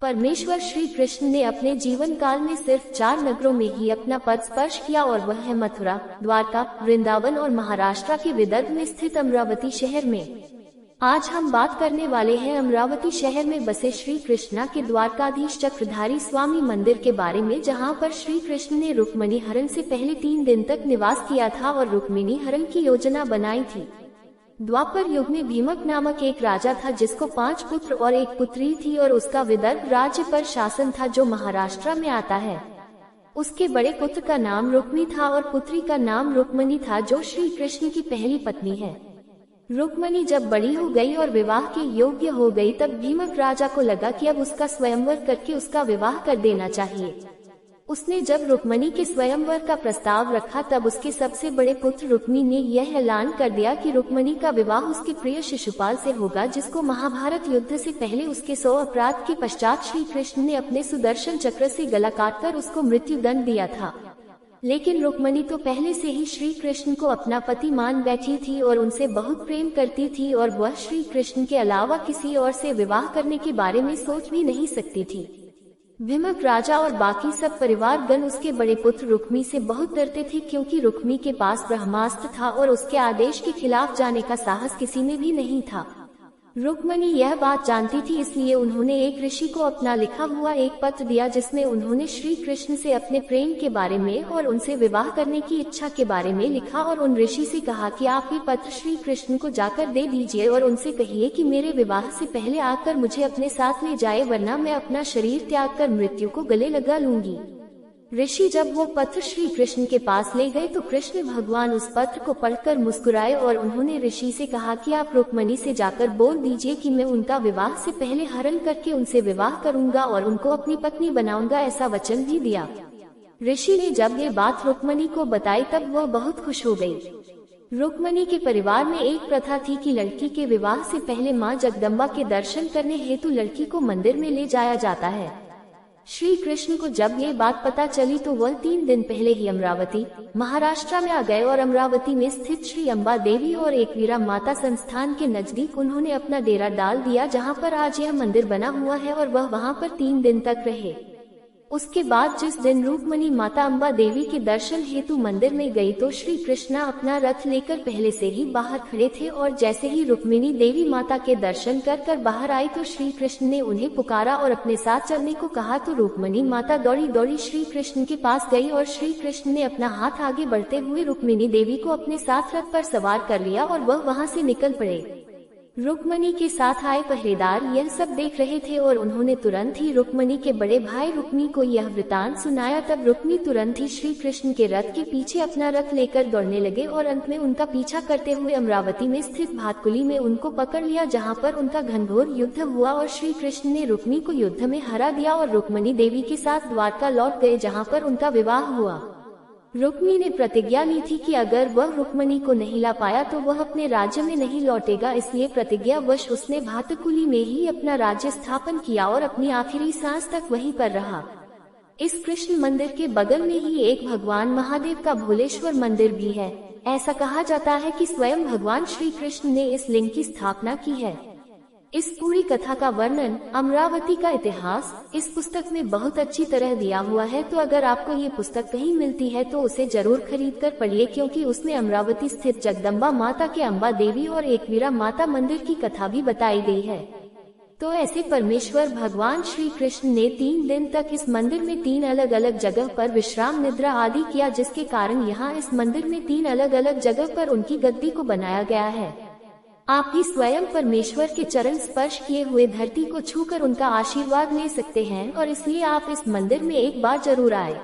परमेश्वर श्री कृष्ण ने अपने जीवन काल में सिर्फ 4 नगरों में ही अपना पद स्पर्श किया और वह है मथुरा, द्वारका, वृंदावन और महाराष्ट्र के विदर्भ में स्थित अमरावती शहर में। आज हम बात करने वाले हैं अमरावती शहर में बसे श्री कृष्णा के द्वारकाधीश चक्रधारी स्वामी मंदिर के बारे में, जहां पर श्री कृष्ण ने रुक्मिणी हरण से पहले 3 दिन तक निवास किया था और रुक्मिणी हरण की योजना बनाई थी। द्वापर युग में भीमक नामक एक राजा था जिसको 5 पुत्र और 1 पुत्री थी और उसका विदर्भ राज्य पर शासन था जो महाराष्ट्र में आता है। उसके बड़े पुत्र का नाम रुक्मी था और पुत्री का नाम रुक्मिणी था जो श्री कृष्ण की पहली पत्नी है। रुक्मिणी जब बड़ी हो गई और विवाह के योग्य हो गई तब भीमक राजा को लगा कि अब उसका स्वयंवर करके उसका विवाह कर देना चाहिए। उसने जब रुक्मिणी के स्वयंवर का प्रस्ताव रखा तब उसके सबसे बड़े पुत्र रुक्मी ने यह ऐलान कर दिया कि रुक्मिणी का विवाह उसके प्रिय शिशुपाल से होगा, जिसको महाभारत युद्ध से पहले उसके 100 अपराध के पश्चात श्री कृष्ण ने अपने सुदर्शन चक्र से गला काटकर उसको मृत्यु दंड दिया था। लेकिन रुक्मिणी तो पहले से ही श्री कृष्ण को अपना पति मान बैठी थी और उनसे बहुत प्रेम करती थी और वह श्री कृष्ण के अलावा किसी और से विवाह करने के बारे में सोच भी नहीं सकती थी। भीमक राजा और बाकी सब परिवारगण उसके बड़े पुत्र रुक्मी से बहुत डरते थे, क्योंकि रुक्मी के पास ब्रह्मास्त्र था और उसके आदेश के खिलाफ जाने का साहस किसी में भी नहीं था। रुक्मिणी यह बात जानती थी, इसलिए उन्होंने एक ऋषि को अपना लिखा हुआ एक पत्र दिया जिसमें उन्होंने श्री कृष्ण से अपने प्रेम के बारे में और उनसे विवाह करने की इच्छा के बारे में लिखा और उन ऋषि से कहा कि आप ये पत्र श्री कृष्ण को जाकर दे दीजिए और उनसे कहिए कि मेरे विवाह से पहले आकर मुझे अपने साथ ले जाए, वरना मैं अपना शरीर त्याग कर मृत्यु को गले लगा लूंगी। ऋषि जब वो पत्र श्री कृष्ण के पास ले गए तो कृष्ण भगवान उस पत्र को पढ़कर मुस्कुराए और उन्होंने ऋषि से कहा कि आप रुक्मिणी से जाकर बोल दीजिए कि मैं उनका विवाह से पहले हरण करके उनसे विवाह करूंगा और उनको अपनी पत्नी बनाऊंगा, ऐसा वचन भी दिया। ऋषि ने जब ये बात रुक्मिणी को बताई तब वह बहुत खुश हो गई। रुक्मिणी के परिवार में एक प्रथा थी कि लड़की के विवाह से पहले माँ जगदम्बा के दर्शन करने हेतु लड़की को मंदिर में ले जाया जाता है। श्री कृष्ण को जब ये बात पता चली तो वह 3 दिन पहले ही अमरावती, महाराष्ट्र में आ गए और अमरावती में स्थित श्री अम्बा देवी और एकवीरा माता संस्थान के नजदीक उन्होंने अपना डेरा डाल दिया, जहां पर आज यह मंदिर बना हुआ है और वह वहां पर 3 दिन तक रहे। उसके बाद जिस दिन रुक्मिणी माता अम्बा देवी के दर्शन हेतु मंदिर में गई तो श्री कृष्णा अपना रथ लेकर पहले से ही बाहर खड़े थे और जैसे ही रुक्मिणी देवी माता के दर्शन कर बाहर आई तो श्री कृष्ण ने उन्हें पुकारा और अपने साथ चलने को कहा तो रुक्मिणी माता दौड़ी दौड़ी श्री कृष्ण के पास गई और श्री कृष्ण ने अपना हाथ आगे बढ़ते हुए रुक्मिणी देवी को अपने साथ रथ पर सवार कर लिया और वह वहां से निकल पड़े। रुक्मिणी के साथ आए पहरेदार यह सब देख रहे थे और उन्होंने तुरंत ही रुक्मिणी के बड़े भाई रुक्मी को यह वृतांत सुनाया। तब रुक्मी तुरंत ही श्री कृष्ण के रथ के पीछे अपना रथ लेकर दौड़ने लगे और अंत में उनका पीछा करते हुए अमरावती में स्थित भातकुली में उनको पकड़ लिया, जहां पर उनका घनघोर युद्ध हुआ और श्री कृष्ण ने रुक्मी को युद्ध में हरा दिया और रुक्मिणी देवी के साथ द्वारका लौट गए, जहाँ पर उनका विवाह हुआ। रुक्मी ने प्रतिज्ञा ली थी कि अगर वह रुक्मिणी को नहीं ला पाया तो वह अपने राज्य में नहीं लौटेगा, इसलिए प्रतिज्ञावश उसने भातकुली में ही अपना राज्य स्थापन किया और अपनी आखिरी सांस तक वहीं पर रहा। इस कृष्ण मंदिर के बगल में ही एक भगवान महादेव का भोलेश्वर मंदिर भी है। ऐसा कहा जाता है कि स्वयं भगवान श्री कृष्ण ने इस लिंग की स्थापना की है। इस पूरी कथा का वर्णन, अमरावती का इतिहास, इस पुस्तक में बहुत अच्छी तरह दिया हुआ है। तो अगर आपको ये पुस्तक कहीं मिलती है तो उसे जरूर खरीद कर पढ़िए, क्योंकि उसमें अमरावती स्थित जगदम्बा माता के अम्बा देवी और एकवीरा माता मंदिर की कथा भी बताई गई है। तो ऐसे परमेश्वर भगवान श्री कृष्ण ने 3 दिन तक इस मंदिर में 3 अलग अलग जगह पर विश्राम निद्रा आदि किया, जिसके कारण यहाँ इस मंदिर में 3 अलग अलग जगह पर उनकी गद्दी को बनाया गया है। आप भी स्वयं परमेश्वर के चरण स्पर्श किए हुए धरती को छूकर उनका आशीर्वाद ले सकते हैं और इसलिए आप इस मंदिर में एक बार जरूर आए।